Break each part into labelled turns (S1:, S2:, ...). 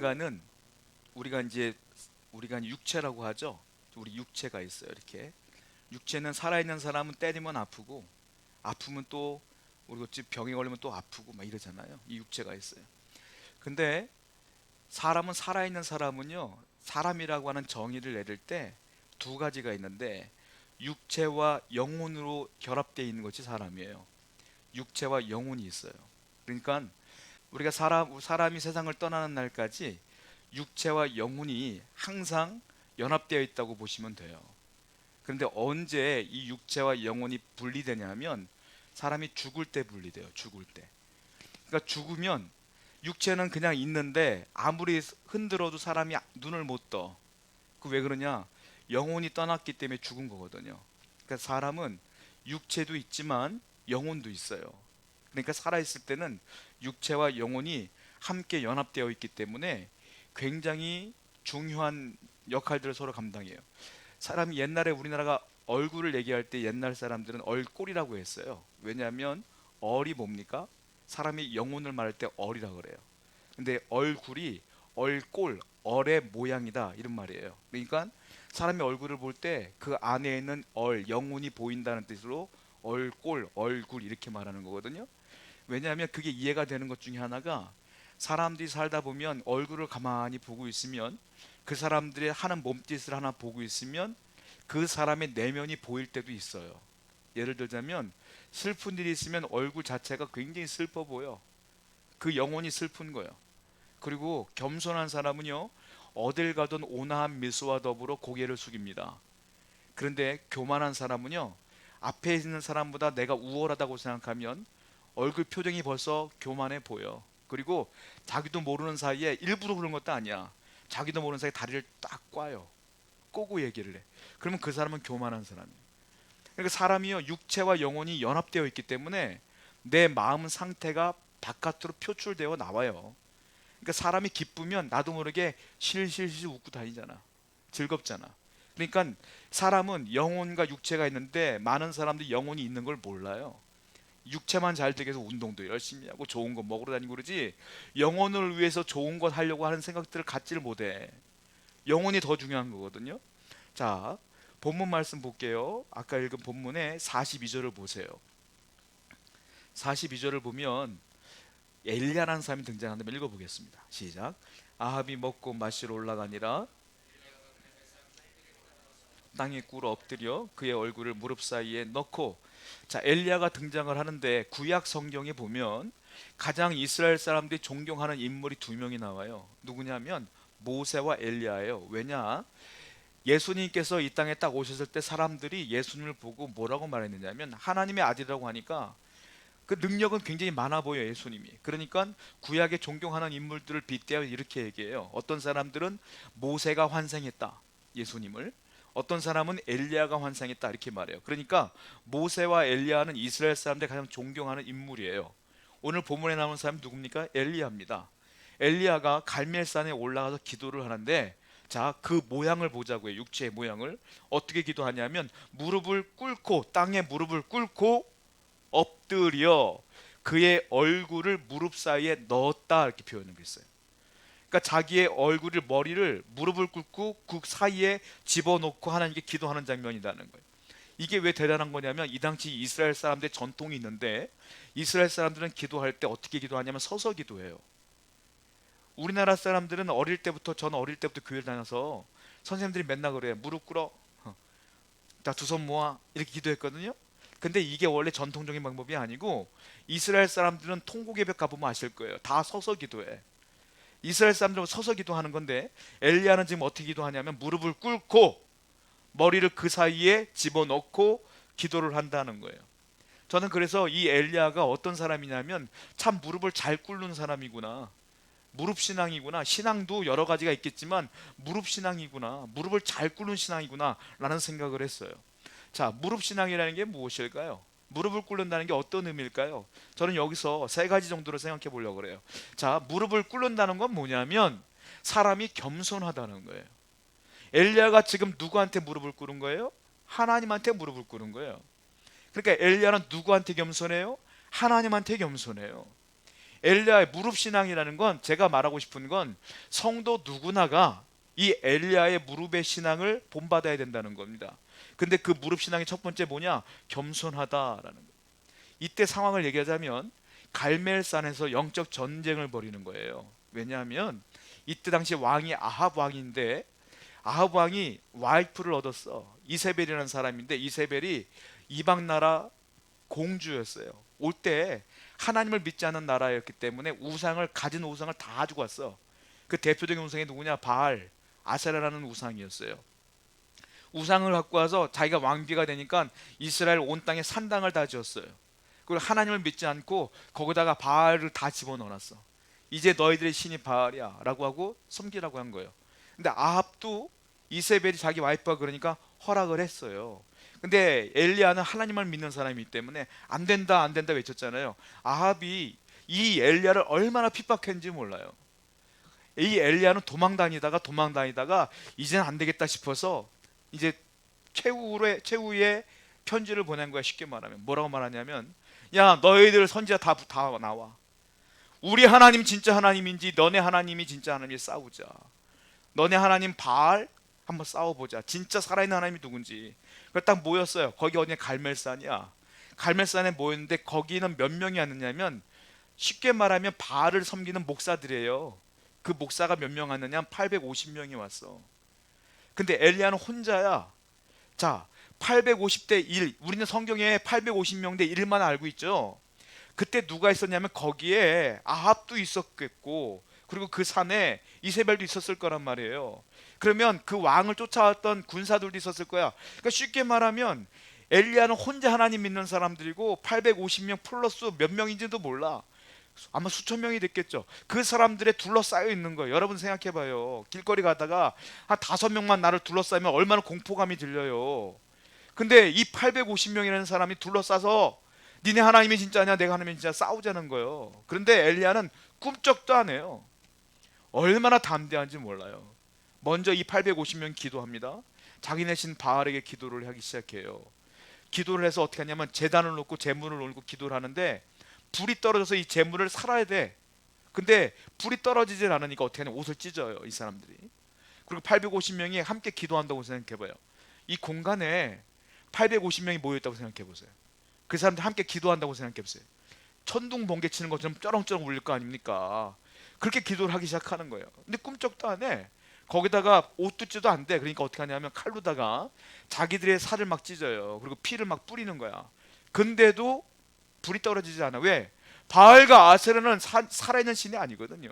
S1: 인간은 우리가 이제 육체라고 하죠. 우리 육체가 있어요. 이렇게 육체는 살아있는 사람은 때리면 아프고 아프면 또 우리 집 병에 걸리면 또 아프고 막 이러잖아요. 이 육체가 있어요. 근데 사람은 살아있는 사람은요, 사람이라고 하는 정의를 내릴 때 두 가지가 있는데 육체와 영혼으로 결합되어 있는 것이 사람이에요. 육체와 영혼이 있어요. 그러니까 우리가 사람이 세상을 떠나는 날까지 육체와 영혼이 항상 연합되어 있다고 보시면 돼요. 그런데 언제 이 육체와 영혼이 분리되냐면 사람이 죽을 때 분리돼요. 죽을 때. 그러니까 죽으면 육체는 그냥 있는데 아무리 흔들어도 사람이 눈을 못 떠. 그 왜 그러냐? 영혼이 떠났기 때문에 죽은 거거든요. 그러니까 사람은 육체도 있지만 영혼도 있어요. 그러니까 살아있을 때는 육체와 영혼이 함께 연합되어 있기 때문에 굉장히 중요한 역할들을 서로 감당해요. 사람이 옛날에 우리나라가 얼굴을 얘기할 때 옛날 사람들은 얼꼴이라고 했어요. 왜냐하면 얼이 뭡니까? 사람이 영혼을 말할 때 얼이라 그래요. 근데 얼굴이 얼꼴, 얼의 모양이다 이런 말이에요. 그러니까 사람의 얼굴을 볼 때 그 안에 있는 영혼이 보인다는 뜻으로 얼꼴, 얼굴 이렇게 말하는 거거든요. 왜냐하면 그게 이해가 되는 것 중에 하나가 사람들이 살다 보면 얼굴을 가만히 보고 있으면 그 사람들이 하는 몸짓을 하나 보고 있으면 그 사람의 내면이 보일 때도 있어요. 예를 들자면 슬픈 일이 있으면 얼굴 자체가 굉장히 슬퍼 보여. 그 영혼이 슬픈 거예요. 그리고 겸손한 사람은요, 어딜 가든 온화한 미소와 더불어 고개를 숙입니다. 그런데 교만한 사람은요, 앞에 있는 사람보다 내가 우월하다고 생각하면 얼굴 표정이 벌써 교만해 보여. 그리고 자기도 모르는 사이에 일부러 그런 것도 아니야. 자기도 모르는 사이에 다리를 딱 꽈요. 꼬고 얘기를 해. 그러면 그 사람은 교만한 사람이에요. 그러니까 사람이요, 육체와 영혼이 연합되어 있기 때문에 내 마음 상태가 바깥으로 표출되어 나와요. 그러니까 사람이 기쁘면 나도 모르게 실실실 웃고 다니잖아. 즐겁잖아. 그러니까 사람은 영혼과 육체가 있는데 많은 사람들이 영혼이 있는 걸 몰라요. 육체만 잘 되기 위해서 운동도 열심히 하고 좋은 거 먹으러 다니고 그러지 영혼을 위해서 좋은 것 하려고 하는 생각들을 갖지를 못해. 영혼이 더 중요한 거거든요. 자, 본문 말씀 볼게요. 아까 읽은 본문의 42절을 보세요. 42절을 보면 엘리야라는 사람이 등장하는데 읽어보겠습니다. 시작. 아합이 먹고 마시러 올라가니라 땅에 꿇어 엎드려 그의 얼굴을 무릎 사이에 넣고. 자, 엘리야가 등장을 하는데 구약 성경에 보면 가장 이스라엘 사람들이 존경하는 인물이 두 명이 나와요. 누구냐면 모세와 엘리야예요. 왜냐? 예수님께서 이 땅에 딱 오셨을 때 사람들이 예수님을 보고 뭐라고 말했느냐면 하나님의 아들이라고 하니까 그 능력은 굉장히 많아 보여 예수님이. 그러니까 구약에 존경하는 인물들을 빗대어 이렇게 얘기해요. 어떤 사람들은 모세가 환생했다 예수님을, 어떤 사람은 엘리야가 환생했다 이렇게 말해요. 그러니까 모세와 엘리야는 이스라엘 사람들이 가장 존경하는 인물이에요. 오늘 본문에 나오는 사람이 누굽니까? 엘리야입니다. 엘리야가 갈멜산에 올라가서 기도를 하는데, 자, 그 모양을 보자고요. 육체의 모양을 어떻게 기도하냐면 무릎을 꿇고, 땅에 무릎을 꿇고 엎드려 그의 얼굴을 무릎 사이에 넣었다 이렇게 표현을 했어요. 그러니까 자기의 얼굴을, 머리를 무릎을 꿇고 그 사이에 집어넣고 하나님께 기도하는 장면이라는 거예요. 이게 왜 대단한 거냐면 이 당시 이스라엘 사람들의 전통이 있는데 이스라엘 사람들은 기도할 때 어떻게 기도하냐면 서서 기도해요. 우리나라 사람들은 저는 어릴 때부터 교회를 다녀서 선생님들이 맨날 그래요. 무릎 꿇어, 자, 두 손 모아 이렇게 기도했거든요. 근데 이게 원래 전통적인 방법이 아니고 이스라엘 사람들은 통곡예배 가보면 아실 거예요. 다 서서 기도해. 이스라엘 사람들은 서서 기도하는 건데 엘리야는 지금 어떻게 기도하냐면 무릎을 꿇고 머리를 그 사이에 집어넣고 기도를 한다는 거예요. 저는 그래서 이 엘리야가 어떤 사람이냐면 참 무릎을 잘 꿇는 사람이구나. 무릎 신앙이구나. 신앙도 여러 가지가 있겠지만 무릎 신앙이구나. 무릎을 잘 꿇는 신앙이구나 라는 생각을 했어요. 자, 무릎 신앙이라는 게 무엇일까요? 무릎을 꿇는다는 게 어떤 의미일까요? 저는 여기서 세 가지 정도로 생각해 보려고 그래요. 자, 무릎을 꿇는다는 건 뭐냐면 사람이 겸손하다는 거예요. 엘리야가 지금 누구한테 무릎을 꿇은 거예요? 하나님한테 무릎을 꿇은 거예요. 그러니까 엘리야는 누구한테 겸손해요? 하나님한테 겸손해요. 엘리야의 무릎 신앙이라는 건, 제가 말하고 싶은 건 성도 누구나가 이 엘리야의 무릎의 신앙을 본받아야 된다는 겁니다. 근데 그 무릎 신앙의 첫 번째 뭐냐? 겸손하다라는 거. 이때 상황을 얘기하자면 갈멜산에서 영적 전쟁을 벌이는 거예요. 왜냐하면 이때 당시 왕이 아합 왕인데, 아합 왕이 와이프를 얻었어. 이세벨이라는 사람인데, 이세벨이 이방 나라 공주였어요. 올 때 하나님을 믿지 않는 나라였기 때문에 우상을, 가진 우상을 다 가지고 왔어. 그 대표적인 우상이 누구냐? 바알, 아세라라는 우상이었어요. 우상을 갖고 와서 자기가 왕비가 되니까 이스라엘 온 땅에 산당을 다 지었어요. 그리고 하나님을 믿지 않고 거기다가 바알을 다 집어넣어놨어. 이제 너희들의 신이 바알이야 라고 하고 섬기라고 한 거예요. 근데 아합도 이세벨이 자기 와이프가 그러니까 허락을 했어요. 근데 엘리야는 하나님을 믿는 사람이기 때문에 안 된다 안 된다 외쳤잖아요. 아합이 이 엘리야를 얼마나 핍박했는지 몰라요. 이 엘리야는 도망다니다가 이제는 안 되겠다 싶어서 이제 최후의 편지를 보낸 거야. 쉽게 말하면 뭐라고 말하냐면, 야 너희들 선지자 다 나와. 우리 하나님 진짜 하나님인지 너네 하나님이 진짜 하나님인지 싸우자. 너네 하나님 바알 한번 싸워보자. 진짜 살아있는 하나님이 누군지. 그래서 딱 모였어요. 거기 어디냐? 갈멜산이야. 갈멜산에 모였는데 거기는 몇 명이 왔느냐면, 쉽게 말하면 바알을 섬기는 목사들이에요. 그 목사가 몇 명 왔느냐? 850명이 왔어. 근데 엘리야는 혼자야. 자, 850대 1, 우리는 성경에 850명 대 1만 알고 있죠. 그때 누가 있었냐면 거기에 아합도 있었겠고, 그리고 그 산에 이세벨도 있었을 거란 말이에요. 그러면 그 왕을 쫓아왔던 군사들도 있었을 거야. 그러니까 쉽게 말하면 엘리야는 혼자 하나님 믿는 사람들이고 850명 플러스 몇 명인지도 몰라. 아마 수천 명이 됐겠죠. 그 사람들에 둘러싸여 있는 거예요. 여러분 생각해봐요. 길거리 가다가 한 5명만 나를 둘러싸면 얼마나 공포감이 들려요. 근데 이 850명이라는 사람이 둘러싸서 니네 하나님이 진짜냐 내가 하나님이 진짜 싸우자는 거예요. 그런데 엘리야는 꿈쩍도 안 해요. 얼마나 담대한지 몰라요. 먼저 이 850명 기도합니다. 자기네 신 바알에게 기도를 하기 시작해요. 기도를 해서 어떻게 하냐면 제단을 놓고 제물을 놓고 기도를 하는데, 불이 떨어져서 이 제물을 살아야 돼. 근데 불이 떨어지질 않으니까 어떻게 하냐? 옷을 찢어요, 이 사람들이. 그리고 850명이 함께 기도한다고 생각해봐요. 이 공간에 850명이 모여있다고 생각해보세요. 그 사람들 함께 기도한다고 생각해보세요. 천둥 번개 치는 것처럼 쩌렁쩌렁 울릴 거 아닙니까? 그렇게 기도를 하기 시작하는 거예요. 근데 꿈쩍도 안 해. 거기다가 옷 뜯지도 안 돼. 그러니까 어떻게 하냐면 칼로다가 자기들의 살을 막 찢어요. 그리고 피를 막 뿌리는 거야. 근데도 불이 떨어지지 않아. 왜? 바알과 아세라는 살아있는 신이 아니거든요.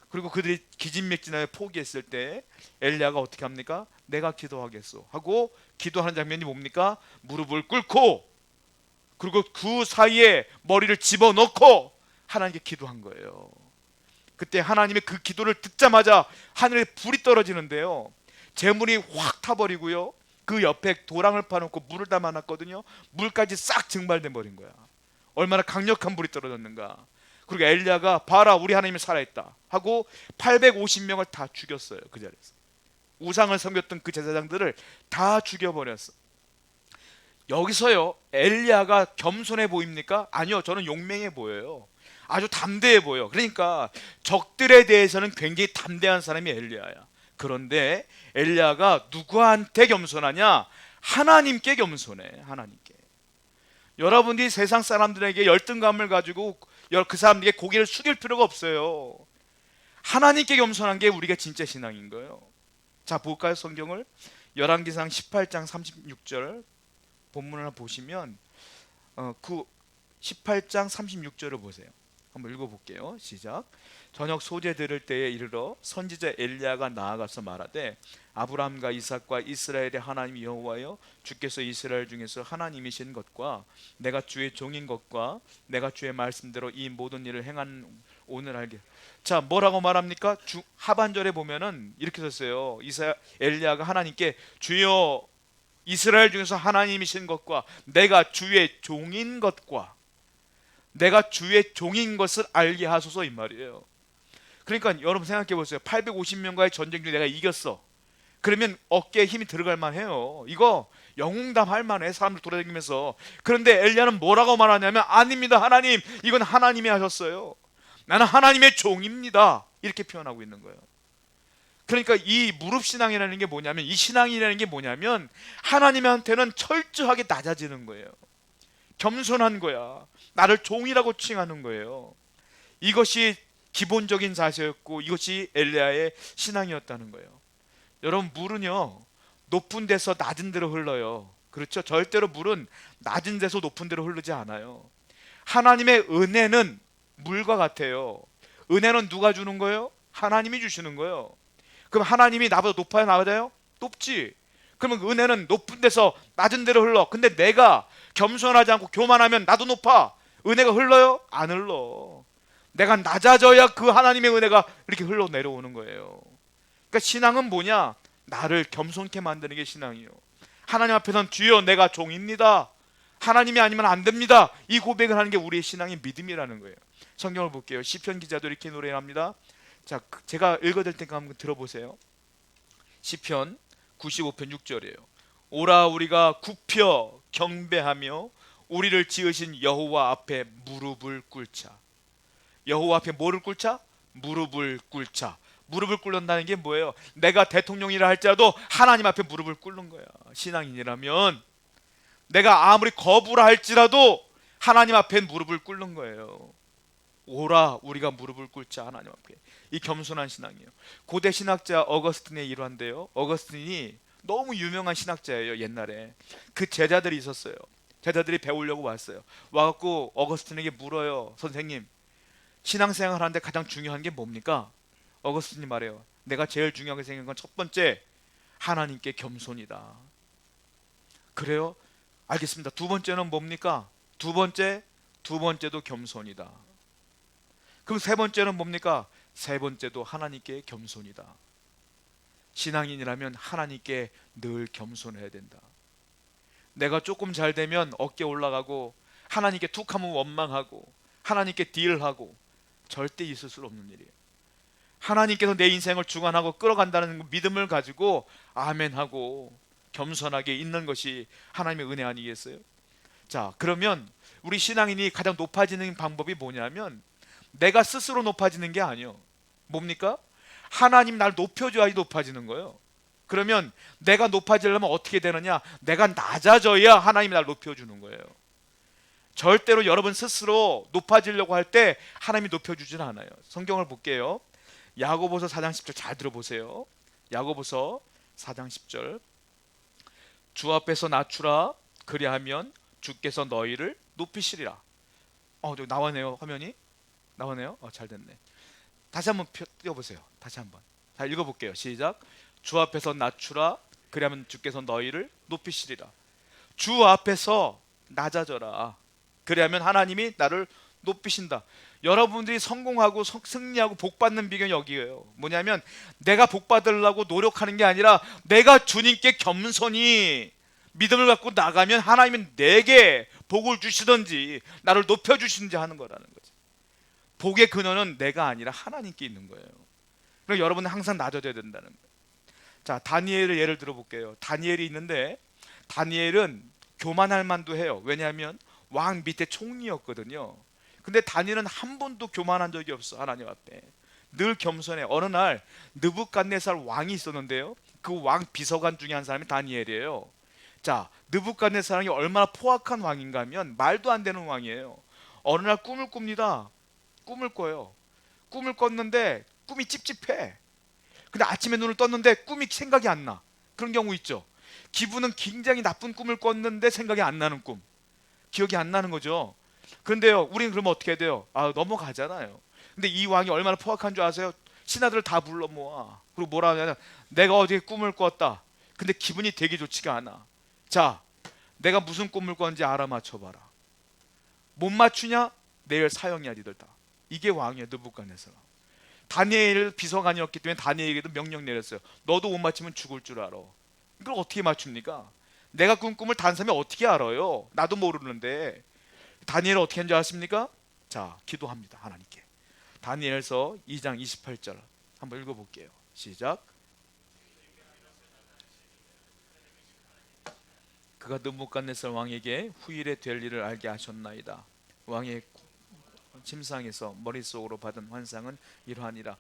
S1: 그리고 그들이 기진맥진하여 포기했을 때 엘리야가 어떻게 합니까? 내가 기도하겠소 하고 기도하는 장면이 뭡니까? 무릎을 꿇고, 그리고 그 사이에 머리를 집어넣고 하나님께 기도한 거예요. 그때 하나님의 그 기도를 듣자마자 하늘에 불이 떨어지는데요, 재물이 확 타버리고요, 그 옆에 도랑을 파놓고 물을 담아놨거든요. 물까지 싹 증발돼 버린 거야. 얼마나 강력한 불이 떨어졌는가. 그리고 엘리야가 봐라 우리 하나님이 살아있다 하고 850명을 다 죽였어요. 그 자리에서 우상을 섬겼던 그 제사장들을 다 죽여버렸어. 여기서요, 엘리야가 겸손해 보입니까? 아니요, 저는 용맹해 보여요. 아주 담대해 보여. 그러니까 적들에 대해서는 굉장히 담대한 사람이 엘리야야. 그런데 엘리야가 누구한테 겸손하냐? 하나님께 겸손해. 하나님께. 여러분들이 세상 사람들에게 열등감을 가지고 그 사람들에게 고개를 숙일 필요가 없어요. 하나님께 겸손한 게 우리가 진짜 신앙인 거예요. 자, 볼까요? 성경을 열왕기상 18장 36절 본문을 보시면 그 18장 36절을 보세요. 한번 읽어볼게요. 시작. 저녁 소재 들을 때에 이르러 선지자 엘리야가 나아가서 말하되, 아브라함과 이삭과 이스라엘의 하나님 여호와여, 주께서 이스라엘 중에서 하나님이신 것과 내가 주의 종인 것과 내가 주의 말씀대로 이 모든 일을 행한 오늘 알게. 자, 뭐라고 말합니까? 하반절에 보면은 이렇게 썼어요. 엘리야가 하나님께 주여 이스라엘 중에서 하나님이신 것과 내가 주의 종인 것과 내가 주의 종인 것을 알게 하소서, 이 말이에요. 그러니까 여러분 생각해 보세요. 850명과의 전쟁 중에 내가 이겼어. 그러면 어깨에 힘이 들어갈 만해요. 이거 영웅담할 만해, 사람들 돌아다니면서. 그런데 엘리야는 뭐라고 말하냐면, 아닙니다 하나님, 이건 하나님이 하셨어요. 나는 하나님의 종입니다, 이렇게 표현하고 있는 거예요. 그러니까 이 무릎신앙이라는 게 뭐냐면, 이 신앙이라는 게 뭐냐면 하나님한테는 철저하게 낮아지는 거예요. 겸손한 거야. 나를 종이라고 칭하는 거예요. 이것이 기본적인 자세였고, 이것이 엘리야의 신앙이었다는 거예요. 여러분, 물은요 높은 데서 낮은 데로 흘러요. 그렇죠? 절대로 물은 낮은 데서 높은 데로 흐르지 않아요. 하나님의 은혜는 물과 같아요. 은혜는 누가 주는 거예요? 하나님이 주시는 거예요. 그럼 하나님이 나보다 높아요, 낮아요? 높지. 그러면 은혜는 높은 데서 낮은 데로 흘러. 근데 내가 겸손하지 않고 교만하면 나도 높아. 은혜가 흘러요? 안 흘러. 내가 낮아져야 그 하나님의 은혜가 이렇게 흘러 내려오는 거예요. 그러니까 신앙은 뭐냐? 나를 겸손케 만드는 게 신앙이에요. 하나님 앞에서는 주여 내가 종입니다, 하나님이 아니면 안 됩니다, 이 고백을 하는 게 우리의 신앙의 믿음이라는 거예요. 성경을 볼게요. 시편 기자도 이렇게 노래합니다. 자, 제가 읽어드릴 테니까 한번 들어보세요. 시편 95편 6절이에요. 오라 우리가 굽혀 경배하며 우리를 지으신 여호와 앞에 무릎을 꿇자. 여호와 앞에 뭐를 꿇자? 무릎을 꿇자. 무릎을 꿇는다는 게 뭐예요? 내가 대통령이라 할지라도 하나님 앞에 무릎을 꿇는 거야. 신앙인이라면 내가 아무리 거부라 할지라도 하나님 앞에 무릎을 꿇는 거예요. 오라 우리가 무릎을 꿇자, 하나님 앞에. 이 겸손한 신앙이에요. 고대 신학자 어거스틴의 일화인데요, 어거스틴이 너무 유명한 신학자예요. 옛날에 그 제자들이 있었어요. 제자들이 배우려고 왔어요. 와갖고 어거스틴에게 물어요. 선생님, 신앙생활 하는데 가장 중요한 게 뭡니까? 어거스틴이 말해요. 내가 제일 중요하게 생각한 건 첫 번째, 하나님께 겸손이다. 그래요? 알겠습니다. 두 번째는 뭡니까? 두 번째도 겸손이다. 그럼 세 번째는 뭡니까? 세 번째도 하나님께 겸손이다. 신앙인이라면 하나님께 늘 겸손해야 된다. 내가 조금 잘 되면 어깨 올라가고, 하나님께 툭 하면 원망하고, 하나님께 딜하고, 절대 있을 수 없는 일이에요. 하나님께서 내 인생을 주관하고 끌어간다는 믿음을 가지고 아멘하고 겸손하게 있는 것이 하나님의 은혜 아니겠어요? 자, 그러면 우리 신앙인이 가장 높아지는 방법이 뭐냐면, 내가 스스로 높아지는 게 아니에요. 뭡니까? 하나님 날 높여줘야지 높아지는 거예요. 그러면 내가 높아지려면 어떻게 되느냐? 내가 낮아져야 하나님이 날 높여주는 거예요. 절대로 여러분 스스로 높아지려고 할 때 하나님이 높여주지는 않아요. 성경을 볼게요. 야고보서 4장 10절 잘 들어보세요. 야고보서 4장 10절. 주 앞에서 낮추라, 그리하면 주께서 너희를 높이시리라. 저기 나왔네요. 화면이 나왔네요. 잘 됐네. 다시 한번 띄워보세요. 다시 한번. 자, 읽어볼게요. 시작. 주 앞에서 낮추라, 그리하면 주께서 너희를 높이시리라. 주 앞에서 낮아져라, 그리하면 하나님이 나를 높이신다. 여러분들이 성공하고 승리하고 복받는 비결이 여기에요. 뭐냐면 내가 복받으려고 노력하는 게 아니라 내가 주님께 겸손히 믿음을 갖고 나가면 하나님은 내게 복을 주시든지 나를 높여주시든지 하는 거라는 거지. 복의 근원은 내가 아니라 하나님께 있는 거예요. 그러니까 여러분은 항상 낮아져야 된다는 거예요. 자, 다니엘을 예를 들어볼게요. 다니엘이 있는데 다니엘은 교만할 만도 해요. 왜냐하면 왕 밑에 총리였거든요. 근데 다니엘은 한 번도 교만한 적이 없어. 하나님 앞에 늘 겸손해. 어느 날 느부갓네살 왕이 있었는데요, 그 왕 비서관 중에 한 사람이 다니엘이에요. 자, 느부갓네살이 얼마나 포악한 왕인가 하면 말도 안 되는 왕이에요. 어느 날 꿈을 꿉니다. 꿈을 꿔요. 꿈을 꿨는데 꿈이 찝찝해. 근데 아침에 눈을 떴는데 꿈이 생각이 안 나. 그런 경우 있죠. 기분은 굉장히 나쁜 꿈을 꿨는데 생각이 안 나는 꿈, 기억이 안 나는 거죠. 그런데요, 우리는 그러면 어떻게 해야 돼요? 넘어가잖아요. 근데 이 왕이 얼마나 포악한 줄 아세요? 신하들을 다 불러 모아. 그리고 뭐라 하냐면, 내가 어제 꿈을 꿨다. 근데 기분이 되게 좋지가 않아. 자, 내가 무슨 꿈을 꿨는지 알아맞혀봐라. 못 맞추냐? 내일 사형이야 니들 다. 이게 왕이야, 느부갓네살. 다니엘 비서관이었기 때문에 다니엘에게도 명령 내렸어요. 너도 못 맞추면 죽을 줄 알아. 이걸 어떻게 맞춥니까? 내가 꾼 꿈을 다른 사람이 어떻게 알아요? 나도 모르는데. 다니엘은 어떻게 한줄 아십니까? 자, 기도합니다. 하나님께. 다니엘서 2장 28절 한번 읽어볼게요. 시작. 그가 느부갓네살 왕에게 후일에 될 일을 알게 하셨나이다. 왕의 침상에서 머릿속으로 받은 환상은 이러하니라.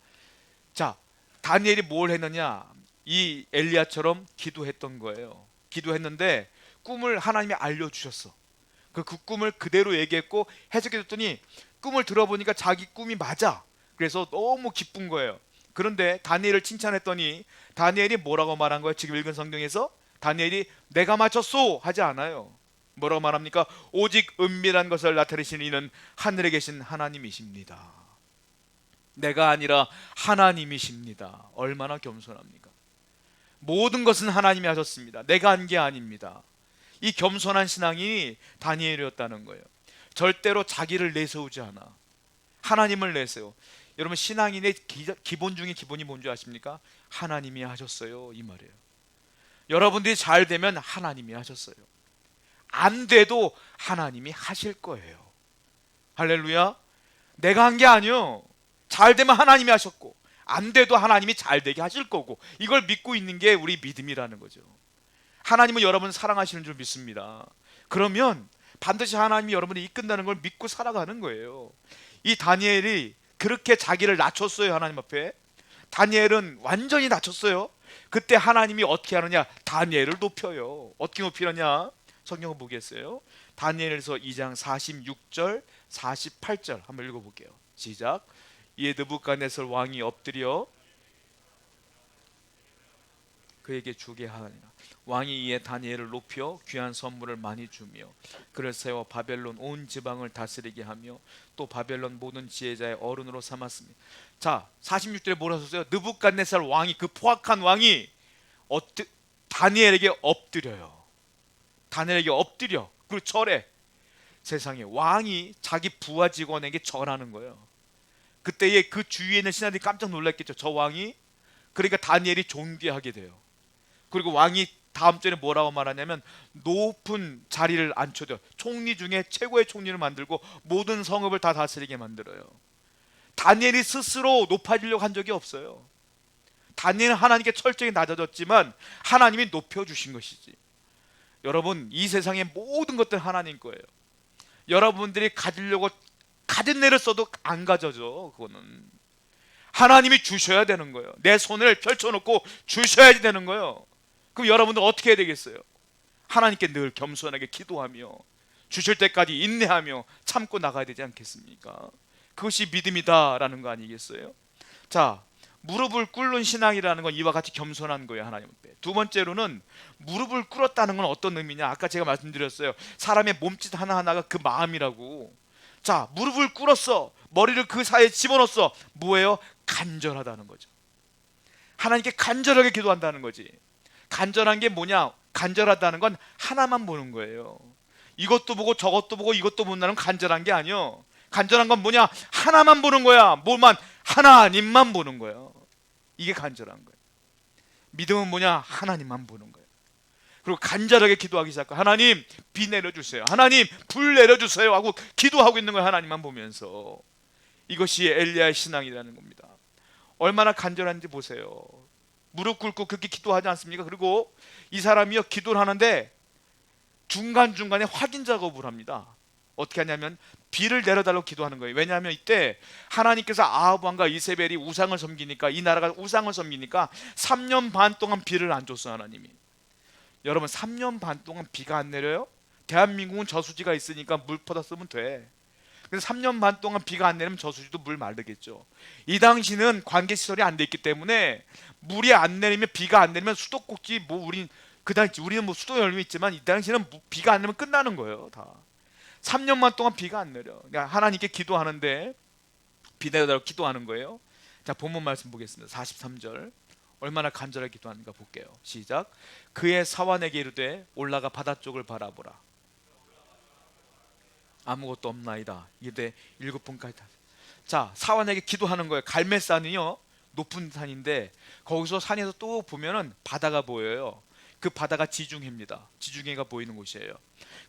S1: 자, 다니엘이 뭘 했느냐? 이 엘리야처럼 기도했던 거예요. 기도했는데 꿈을 하나님이 알려주셨어. 그 꿈을 그대로 얘기했고 해석해줬더니 꿈을 들어보니까 자기 꿈이 맞아. 그래서 너무 기쁜 거예요. 그런데 다니엘을 칭찬했더니 다니엘이 뭐라고 말한 거예요? 지금 읽은 성경에서 다니엘이 내가 맞췄소 하지 않아요. 뭐라고 말합니까? 오직 은밀한 것을 나타내시는 이는 하늘에 계신 하나님이십니다. 내가 아니라 하나님이십니다. 얼마나 겸손합니까? 모든 것은 하나님이 하셨습니다. 내가 한 게 아닙니다. 이 겸손한 신앙이 다니엘이었다는 거예요. 절대로 자기를 내세우지 않아. 하나님을 내세워. 여러분, 신앙인의 기본 중에 기본이 뭔지 아십니까? 하나님이 하셨어요, 이 말이에요. 여러분들이 잘 되면 하나님이 하셨어요. 안 돼도 하나님이 하실 거예요. 할렐루야. 내가 한 게 아니요. 잘 되면 하나님이 하셨고 안 돼도 하나님이 잘 되게 하실 거고, 이걸 믿고 있는 게 우리 믿음이라는 거죠. 하나님은 여러분을 사랑하시는 줄 믿습니다. 그러면 반드시 하나님이 여러분을 이끈다는 걸 믿고 살아가는 거예요. 이 다니엘이 그렇게 자기를 낮췄어요. 하나님 앞에 다니엘은 완전히 낮췄어요. 그때 하나님이 어떻게 하느냐? 다니엘을 높여요. 어떻게 높이느냐? 성경을 보겠어요. 다니엘에서 2장 46절 48절 한번 읽어볼게요. 시작. 이에 느부갓네살 왕이 엎드려 그에게 주게 하니라. 왕이 이에 다니엘을 높여 귀한 선물을 많이 주며 그를 세워 바벨론 온 지방을 다스리게 하며 또 바벨론 모든 지혜자의 어른으로 삼았습니다. 자, 46절에 뭐라 썼어요? 느부갓네살 왕이, 그 포악한 왕이 다니엘에게 엎드려요. 다니엘에게 엎드려. 그리고 절해. 세상에, 왕이 자기 부하 직원에게 절하는 거예요. 그때에 그 주위에 있는 신하들이 깜짝 놀랐겠죠. 저 왕이. 그러니까 다니엘이 존귀하게 돼요. 그리고 왕이 다음 절에 뭐라고 말하냐면 높은 자리를 앉혀줘. 총리 중에 최고의 총리를 만들고 모든 성읍을 다 다스리게 만들어요. 다니엘이 스스로 높아지려고 한 적이 없어요. 다니엘은 하나님께 철저히 낮아졌지만 하나님이 높여주신 것이지. 여러분, 이 세상의 모든 것들 하나님 거예요. 여러분들이 가지려고 가진 애를 써도 안 가져져. 그거는 하나님이 주셔야 되는 거예요. 내 손을 펼쳐놓고 주셔야 되는 거예요. 그럼 여러분들 어떻게 해야 되겠어요? 하나님께 늘 겸손하게 기도하며 주실 때까지 인내하며 참고 나가야 되지 않겠습니까? 그것이 믿음이다라는 거 아니겠어요? 자, 무릎을 꿇는 신앙이라는 건 이와 같이 겸손한 거예요. 하나님 앞에. 두 번째로는 무릎을 꿇었다는 건 어떤 의미냐? 아까 제가 말씀드렸어요. 사람의 몸짓 하나하나가 그 마음이라고. 자, 무릎을 꿇었어. 머리를 그 사이에 집어넣었어. 뭐예요? 간절하다는 거죠. 하나님께 간절하게 기도한다는 거지. 간절한 게 뭐냐? 간절하다는 건 하나만 보는 거예요. 이것도 보고 저것도 보고 이것도 본다는 간절한 게 아니요. 간절한 건 뭐냐? 하나만 보는 거야. 뭐만? 하나님만 보는 거예요. 이게 간절한 거예요. 믿음은 뭐냐? 하나님만 보는 거예요. 그리고 간절하게 기도하기 시작하고, 하나님 비 내려주세요, 하나님 불 내려주세요 하고 기도하고 있는 거예요. 하나님만 보면서. 이것이 엘리야의 신앙이라는 겁니다. 얼마나 간절한지 보세요. 무릎 꿇고 그렇게 기도하지 않습니까? 그리고 이 사람이요, 기도를 하는데 중간중간에 확인 작업을 합니다. 어떻게 하냐면 비를 내려달라고 기도하는 거예요. 왜냐하면 이때 하나님께서 아합 왕과 이세벨이 우상을 섬기니까, 이 나라가 우상을 섬기니까 3년 반 동안 비를 안 줬어요. 하나님이. 여러분, 3년 반 동안 비가 안 내려요? 대한민국은 저수지가 있으니까 물 퍼다 쓰면 돼. 그래서 3년 반 동안 비가 안 내리면 저수지도 물 마르겠죠. 이 당시는 관계시설이 안 돼 있기 때문에 물이 안 내리면, 비가 안 내리면 수도꼭지, 뭐 우리는 뭐 수도 열매 있지만 이 당시는 비가 안 내리면 끝나는 거예요. 다 3년만 동안 비가 안 내려. 그러니까 하나님께 기도하는데 비 내려달라고 기도하는 거예요. 자, 본문 말씀 보겠습니다. 43절. 얼마나 간절하게 기도하는가 볼게요. 시작. 그의 사환에게 이르되 올라가 바다 쪽을 바라보라. 아무것도 없나이다. 이르되 7분까지. 자, 사환에게 기도하는 거예요. 갈멜산이요, 높은 산인데 거기서 산에서 또 보면은 바다가 보여요. 그 바다가 지중해입니다. 지중해가 보이는 곳이에요.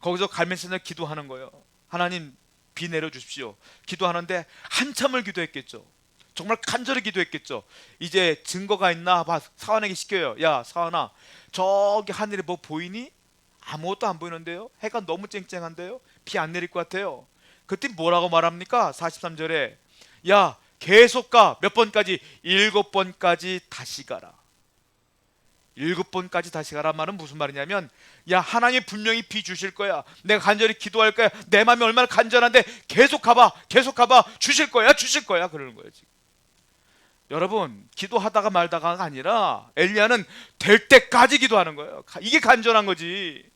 S1: 거기서 갈멜산을 기도하는 거예요. 하나님 비 내려주십시오. 기도하는데 한참을 기도했겠죠. 정말 간절히 기도했겠죠. 이제 증거가 있나 봐. 사환에게 시켜요. 야, 사환아, 저기 하늘에 뭐 보이니? 아무것도 안 보이는데요. 해가 너무 쨍쨍한데요. 비 안 내릴 것 같아요. 그때 뭐라고 말합니까? 43절에 야 계속 가. 몇 번까지? 7번까지 다시 가라. 7번까지 다시 가란 말은 무슨 말이냐면, 야 하나님이 분명히 비 주실 거야. 내가 간절히 기도할 거야. 내 마음이 얼마나 간절한데 계속 가봐, 계속 가봐. 주실 거야, 주실 거야. 그러는 거예요 지금. 여러분, 기도하다가 말다가가 아니라 엘리야는 될 때까지 기도하는 거예요. 이게 간절한 거지.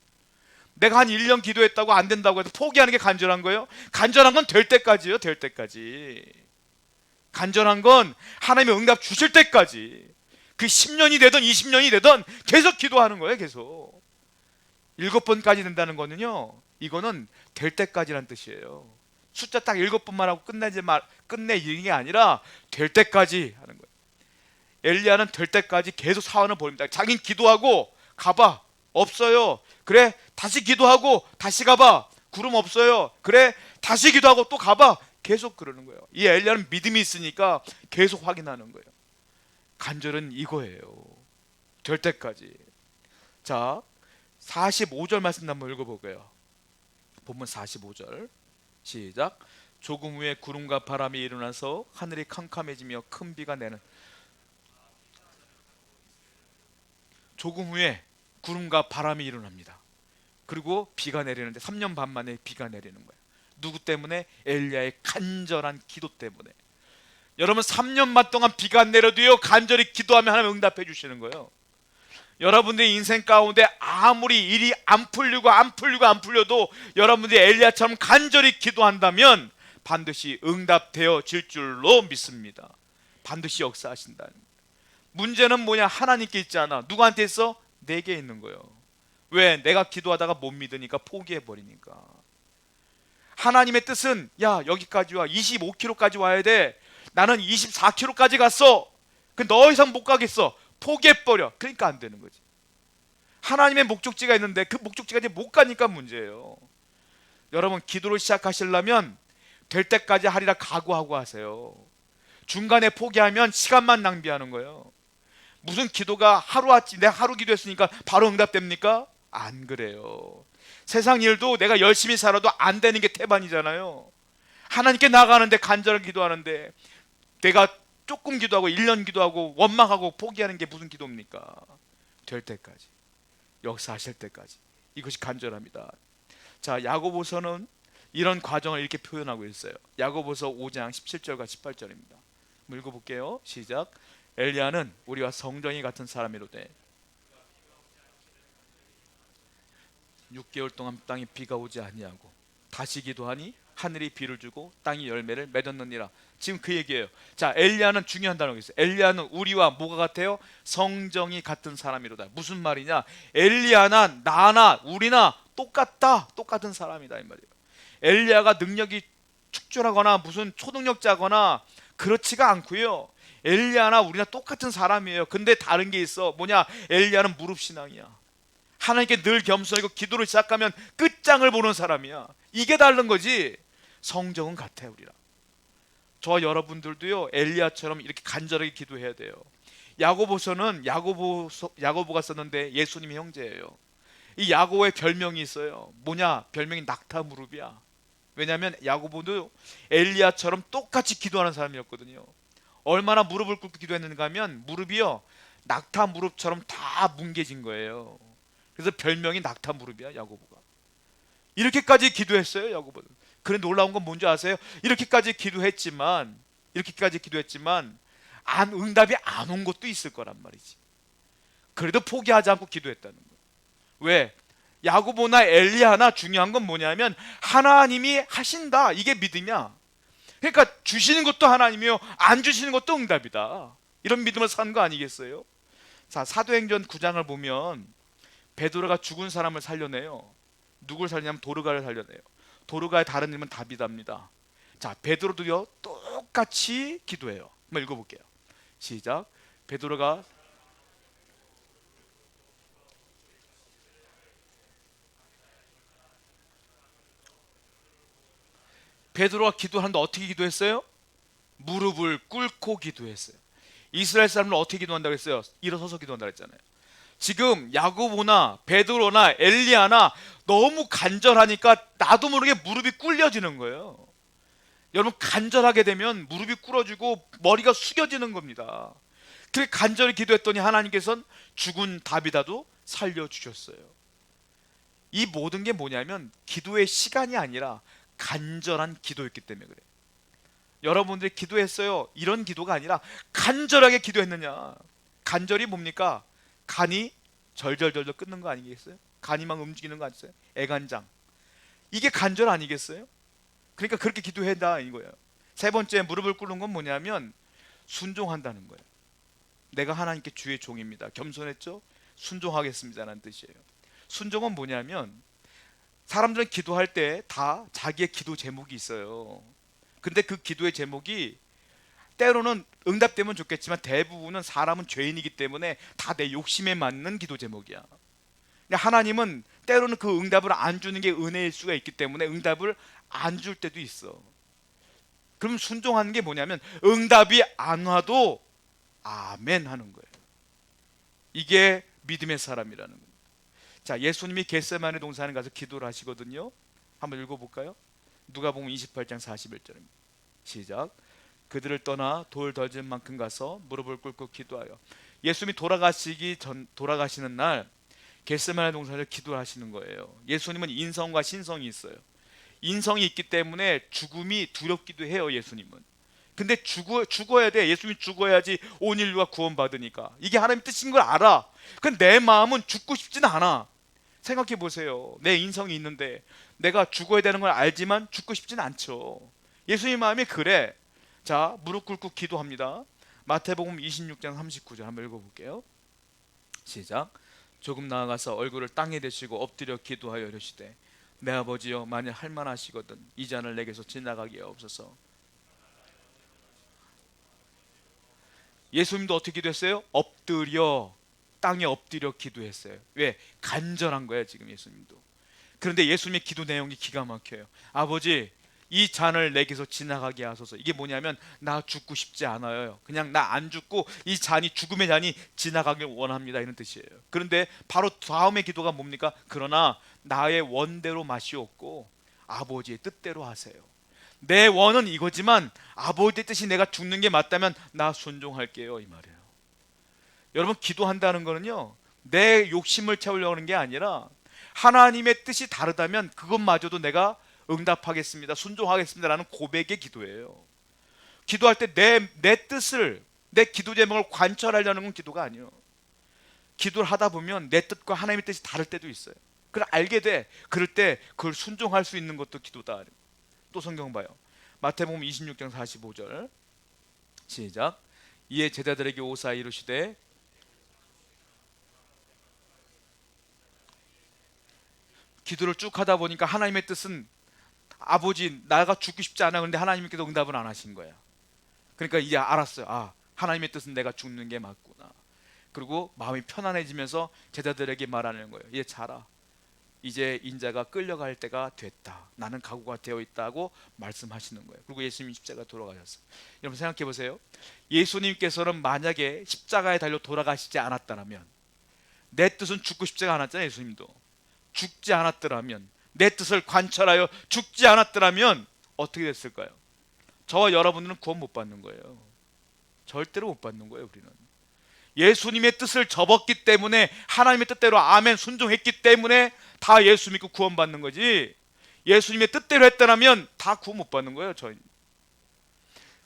S1: 내가 한 1년 기도했다고 안 된다고 해서 포기하는 게 간절한 거예요? 간절한 건 될 때까지요. 될 때까지. 간절한 건 하나님의 응답 주실 때까지. 그 10년이 되든 20년이 되든 계속 기도하는 거예요. 계속 7번까지 된다는 거는요, 이거는 될 때까지란 뜻이에요. 숫자 딱 7번만 하고 끝내 이런 게 아니라 될 때까지 하는 거예요. 엘리야는 될 때까지 계속 사원을 벌입니다. 자긴 기도하고 가봐. 없어요. 그래 다시 기도하고 다시 가봐. 구름 없어요. 그래 다시 기도하고 또 가봐. 계속 그러는 거예요. 이 엘리야는 믿음이 있으니까 계속 확인하는 거예요. 간절은 이거예요. 될 때까지. 자, 45절 말씀 한번 읽어볼게요. 본문 45절 시작. 조금 후에 구름과 바람이 일어나서 하늘이 캄캄해지며 큰 비가 내는. 조금 후에 구름과 바람이 일어납니다. 그리고 비가 내리는데 3년 반 만에 비가 내리는 거예요. 누구 때문에? 엘리야의 간절한 기도 때문에. 여러분, 3년 반 동안 비가 안 내려도요 간절히 기도하면 하나님 응답해 주시는 거예요. 여러분들의 인생 가운데 아무리 일이 안 풀려도 여러분들이 엘리야처럼 간절히 기도한다면 반드시 응답되어질 줄로 믿습니다. 반드시 역사하신다는. 문제는 뭐냐? 하나님께 있지 않아. 누구한테 있어? 내게 있는 거예요. 왜? 내가 기도하다가 못 믿으니까, 포기해버리니까. 하나님의 뜻은 야 여기까지 와. 25km까지 와야 돼. 나는 24km까지 갔어. 더 이상 못 가겠어. 포기해버려. 그러니까 안 되는 거지. 하나님의 목적지가 있는데 그 목적지까지 못 가니까 문제예요. 여러분, 기도를 시작하시려면 될 때까지 하리라 각오하고 하세요. 중간에 포기하면 시간만 낭비하는 거예요. 무슨 기도가 하루아침 내가 하루 기도했으니까 바로 응답됩니까? 안 그래요. 세상 일도 내가 열심히 살아도 안 되는 게 태반이잖아요. 하나님께 나가는데, 간절히 기도하는데 내가 조금 기도하고 1년 기도하고 원망하고 포기하는 게 무슨 기도입니까? 될 때까지, 역사하실 때까지. 이것이 간절합니다. 자, 야고보서는 이런 과정을 이렇게 표현하고 있어요. 야고보서 5장 17절과 18절입니다. 읽어볼게요. 시작. 엘리야는 우리와 성정이 같은 사람이로되 6개월 동안 땅에 비가 오지 아니하고 다시 기도하니 하늘이 비를 주고 땅이 열매를 맺었느니라. 지금 그 얘기예요. 자, 엘리야는 중요한 단어가 있어요. 엘리야는 우리와 뭐가 같아요? 성정이 같은 사람이로다. 무슨 말이냐? 엘리야나 나나 우리나 똑같은 사람이다 이 말이에요. 엘리야가 능력이 축출하거나 무슨 초능력자거나 그렇지가 않고요. 엘리야나 우리나 똑같은 사람이에요. 근데 다른 게 있어. 뭐냐? 엘리야는 무릎 신앙이야. 하나님께 늘 겸손하고 기도를 시작하면 끝장을 보는 사람이야. 이게 다른 거지. 성정은 같아요. 우리랑. 저와 여러분들도요 엘리야처럼 이렇게 간절하게 기도해야 돼요. 야고보서는 야고보가 썼는데 예수님의 형제예요. 이 야고보의 별명이 있어요. 뭐냐? 별명이 낙타 무릎이야. 왜냐하면 야고보도 엘리야처럼 똑같이 기도하는 사람이었거든요. 얼마나 무릎을 꿇고 기도했는가 하면 무릎이요 낙타 무릎처럼 다 뭉개진 거예요. 그래서 별명이 낙타 무릎이야. 야고보가 이렇게까지 기도했어요. 야고보는. 그런데 놀라운 건 뭔지 아세요? 이렇게까지 기도했지만 응답이 안 온 것도 있을 거란 말이지. 그래도 포기하지 않고 기도했다는 거예요. 왜? 야고보나 엘리야나 중요한 건 뭐냐면 하나님이 하신다. 이게 믿음이야. 그러니까 주시는 것도 하나님이요 안 주시는 것도 응답이다. 이런 믿음을 사는 거 아니겠어요? 자, 사도행전 9장을 보면 베드로가 죽은 사람을 살려내요. 누굴 살리냐면 도르가를 살려내요. 도르가의 다른 이름은 다비다입니다. 자, 베드로도요 똑같이 기도해요. 한번 읽어볼게요. 시작. 베드로가 기도하는데 어떻게 기도했어요? 무릎을 꿇고 기도했어요. 이스라엘 사람은 어떻게 기도한다고 했어요? 일어서서 기도한다고 했잖아요. 지금 야고보나 베드로나 엘리야나 너무 간절하니까 나도 모르게 무릎이 꿇려지는 거예요. 여러분, 간절하게 되면 무릎이 꿇어지고 머리가 숙여지는 겁니다. 그렇게 간절히 기도했더니 하나님께서는 죽은 다비다도 살려주셨어요. 이 모든 게 뭐냐면 기도의 시간이 아니라 간절한 기도였기 때문에 그래요. 여러분들이 기도했어요, 이런 기도가 아니라 간절하게 기도했느냐. 간절이 뭡니까? 간이 절절절절 끊는 거 아니겠어요? 간이 막 움직이는 거 아니겠어요? 애간장. 이게 간절 아니겠어요? 그러니까 그렇게 기도해다 이거예요. 세 번째 무릎을 꿇는 건 뭐냐면 순종한다는 거예요. 내가 하나님께 주의 종입니다. 겸손했죠? 순종하겠습니다라는 뜻이에요. 순종은 뭐냐면 사람들은 기도할 때 다 자기의 기도 제목이 있어요. 근데 그 기도의 제목이 때로는 응답되면 좋겠지만 대부분은 사람은 죄인이기 때문에 다 내 욕심에 맞는 기도 제목이야. 하나님은 때로는 그 응답을 안 주는 게 은혜일 수가 있기 때문에 응답을 안 줄 때도 있어. 그럼 순종하는 게 뭐냐면 응답이 안 와도 아멘 하는 거예요. 이게 믿음의 사람이라는 거예요. 자, 예수님이 겟세마네 동산에 가서 기도를 하시거든요. 한번 읽어볼까요? 누가복음 28장 41절입니다. 시작. 그들을 떠나 돌 던진 만큼 가서 무릎을 꿇고 기도하여. 예수님이 돌아가시는 날 겟세마네 동산에서 기도를 하시는 거예요. 예수님은 인성과 신성이 있어요. 인성이 있기 때문에 죽음이 두렵기도 해요. 예수님은. 근데 죽어야 돼. 예수님이 죽어야지 온 인류가 구원받으니까. 이게 하나님 뜻인 걸 알아. 근데 내 마음은 죽고 싶지는 않아. 생각해 보세요. 내 인성이 있는데 내가 죽어야 되는 걸 알지만 죽고 싶지는 않죠. 예수님 마음이 그래. 자, 무릎 꿇고 기도합니다. 마태복음 26장 39절 한번 읽어볼게요. 시작. 조금 나아가서 얼굴을 땅에 대시고 엎드려 기도하여 이르시되 내 아버지여, 만일 할만하시거든 이 잔을 내게서 지나가게 하옵소서. 예수님도 어떻게 기도했어요? 엎드려, 땅에 엎드려 기도했어요. 왜? 간절한 거예요 지금 예수님도. 그런데 예수님의 기도 내용이 기가 막혀요. 아버지, 이 잔을 내게서 지나가게 하소서. 이게 뭐냐면 나 죽고 싶지 않아요. 그냥 나 안 죽고 이 잔이, 죽음의 잔이 지나가길 원합니다, 이런 뜻이에요. 그런데 바로 다음의 기도가 뭡니까? 그러나 나의 원대로 마시옵고 아버지의 뜻대로 하세요. 내 원은 이거지만 아버지의 뜻이 내가 죽는 게 맞다면 나 순종할게요, 이 말이에요. 여러분, 기도한다는 거는요 내 욕심을 채우려고 하는 게 아니라 하나님의 뜻이 다르다면 그것마저도 내가 응답하겠습니다, 순종하겠습니다 라는 고백의 기도예요. 기도할 때 내 뜻을, 내 기도 제목을 관철하려는 건 기도가 아니에요. 기도를 하다 보면 내 뜻과 하나님의 뜻이 다를 때도 있어요. 그걸 알게 돼. 그럴 때 그걸 순종할 수 있는 것도 기도다. 또 성경 봐요. 마태복음 26장 45절 시작. 이에 제자들에게 오사 이르시되. 기도를 쭉 하다 보니까 하나님의 뜻은 아버지, 나가 죽고 싶지 않아. 그런데 하나님께서 응답을 안 하신 거야. 그러니까 이제 알았어요. 아, 하나님의 뜻은 내가 죽는 게 맞구나. 그리고 마음이 편안해지면서 제자들에게 말하는 거예요. 얘 자라. 이제 인자가 끌려갈 때가 됐다. 나는 각오가 되어 있다고 말씀하시는 거예요. 그리고 예수님이 십자가 돌아가셨어요. 여러분 생각해 보세요. 예수님께서는 만약에 십자가에 달려 돌아가시지 않았다면, 내 뜻은 죽고 싶지가 않았잖아요. 예수님도 죽지 않았더라면, 내 뜻을 관철하여 죽지 않았더라면 어떻게 됐을까요? 저와 여러분들은 구원 못 받는 거예요. 절대로 못 받는 거예요. 우리는 예수님의 뜻을 접었기 때문에, 하나님의 뜻대로 아멘 순종했기 때문에 다 예수 믿고 구원 받는 거지, 예수님의 뜻대로 했다면 다 구원 못 받는 거예요. 저희.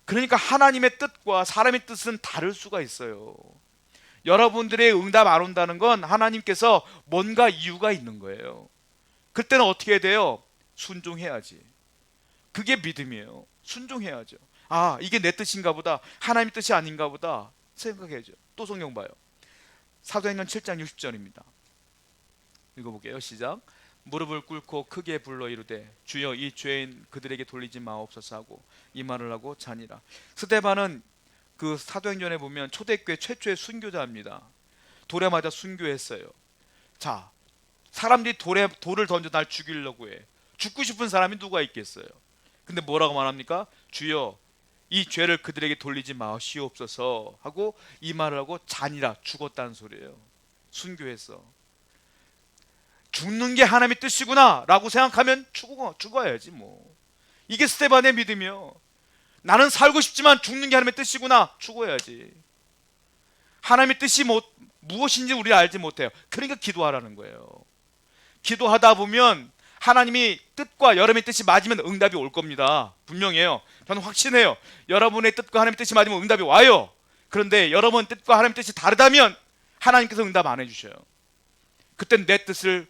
S1: 그러니까 하나님의 뜻과 사람의 뜻은 다를 수가 있어요. 여러분들의 응답 안 온다는 건 하나님께서 뭔가 이유가 있는 거예요. 그때는 어떻게 해야 돼요? 순종해야지. 그게 믿음이에요. 순종해야죠. 아, 이게 내 뜻인가 보다, 하나님의 뜻이 아닌가 보다 생각해야죠. 또 성경 봐요. 사도행전 7장 60절입니다. 읽어볼게요. 시작. 무릎을 꿇고 크게 불러 이르되 주여, 이 죄인 그들에게 돌리지 마옵소서 하고 이 말을 하고 자니라. 스데반은 그 사도행전에 보면 초대교회 최초의 순교자입니다. 돌에 맞아 순교했어요. 자, 사람들이 돌을 던져 날 죽이려고 해. 죽고 싶은 사람이 누가 있겠어요? 근데 뭐라고 말합니까? 주여, 이 죄를 그들에게 돌리지 마시옵소서 하고 이 말을 하고 자니라, 죽었다는 소리예요. 순교해서 죽는 게 하나님의 뜻이구나 라고 생각하면 죽어야지 뭐. 이게 스데반의 믿음이요. 나는 살고 싶지만 죽는 게 하나님의 뜻이구나. 죽어야지. 하나님의 뜻이 무엇인지 우리 알지 못해요. 그러니까 기도하라는 거예요. 기도하다 보면 하나님이 뜻과 여러분의 뜻이 맞으면 응답이 올 겁니다. 분명해요. 저는 확신해요. 여러분의 뜻과 하나님의 뜻이 맞으면 응답이 와요. 그런데 여러분 뜻과 하나님의 뜻이 다르다면 하나님께서 응답 안 해주셔요. 그땐 내 뜻을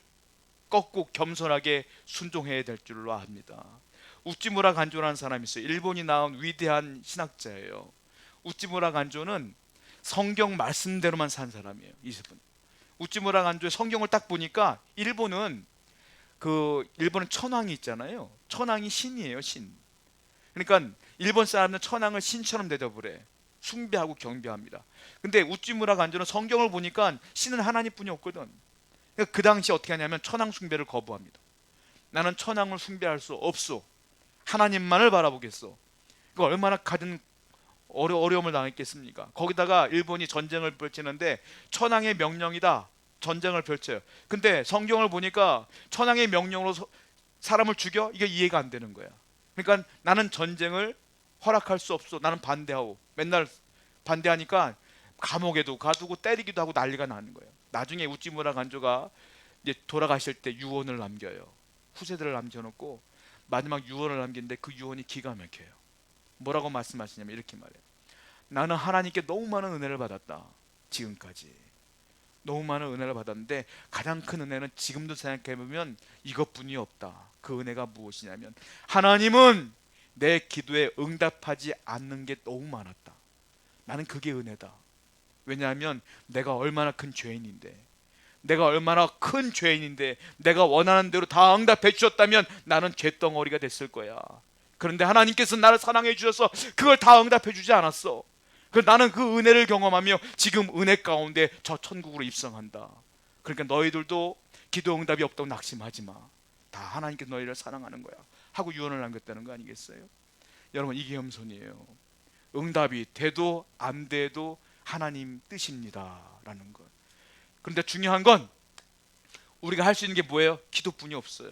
S1: 꺾고 겸손하게 순종해야 될 줄로 압니다. 우찌무라 간조라는 사람이 있어요. 일본이 나온 위대한 신학자예요. 우찌무라 간조는 성경 말씀대로만 산 사람이에요. 20분. 우찌무라 간조의 성경을 딱 보니까 일본은 천황이 있잖아요. 천황이 신이에요, 신. 그러니까 일본 사람은 천황을 신처럼 대접을 해. 숭배하고 경배합니다. 근데 우찌무라 간조는 성경을 보니까 신은 하나님뿐이 없거든. 그러니까 그 당시 어떻게 하냐면 천황 숭배를 거부합니다. 나는 천황을 숭배할 수 없어. 하나님만을 바라보겠어. 그 얼마나 가진 어려움을 당했겠습니까? 거기다가 일본이 전쟁을 펼치는데 천황의 명령이다. 전쟁을 펼쳐요. 근데 성경을 보니까 천황의 명령으로 사람을 죽여? 이게 이해가 안 되는 거야. 그러니까 나는 전쟁을 허락할 수 없어. 나는 반대하고 맨날 반대하니까 감옥에도 가두고 때리기도 하고 난리가 나는 거예요. 나중에 우찌무라 간조가 이제 돌아가실 때 유언을 남겨요. 후세들을 남겨놓고 마지막 유언을 남기는데 그 유언이 기가 막혀요. 뭐라고 말씀하시냐면 이렇게 말해요. 나는 하나님께 너무 많은 은혜를 받았다. 지금까지 너무 많은 은혜를 받았는데 가장 큰 은혜는 지금도 생각해보면 이것뿐이 없다. 그 은혜가 무엇이냐면 하나님은 내 기도에 응답하지 않는 게 너무 많았다. 나는 그게 은혜다. 왜냐하면 내가 얼마나 큰 죄인인데 내가 원하는 대로 다 응답해 주셨다면 나는 죄덩어리가 됐을 거야. 그런데 하나님께서 나를 사랑해 주셔서 그걸 다 응답해 주지 않았어. 나는 그 은혜를 경험하며 지금 은혜 가운데 저 천국으로 입성한다. 그러니까 너희들도 기도 응답이 없다고 낙심하지 마. 다 하나님께서 너희를 사랑하는 거야 하고 유언을 남겼다는 거 아니겠어요? 여러분, 이게 겸손이에요. 응답이 돼도 안 돼도 하나님 뜻입니다 라는 것. 그런데 중요한 건 우리가 할 수 있는 게 뭐예요? 기도뿐이 없어요.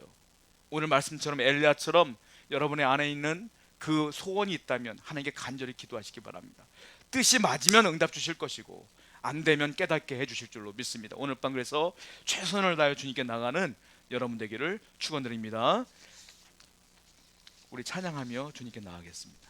S1: 오늘 말씀처럼 엘리야처럼 여러분의 안에 있는 그 소원이 있다면 하나님께 간절히 기도하시기 바랍니다. 뜻이 맞으면 응답 주실 것이고 안 되면 깨닫게 해주실 줄로 믿습니다. 오늘 밤 그래서 최선을 다해 주님께 나가는 여러분 되기를 축원드립니다. 우리 찬양하며 주님께 나가겠습니다.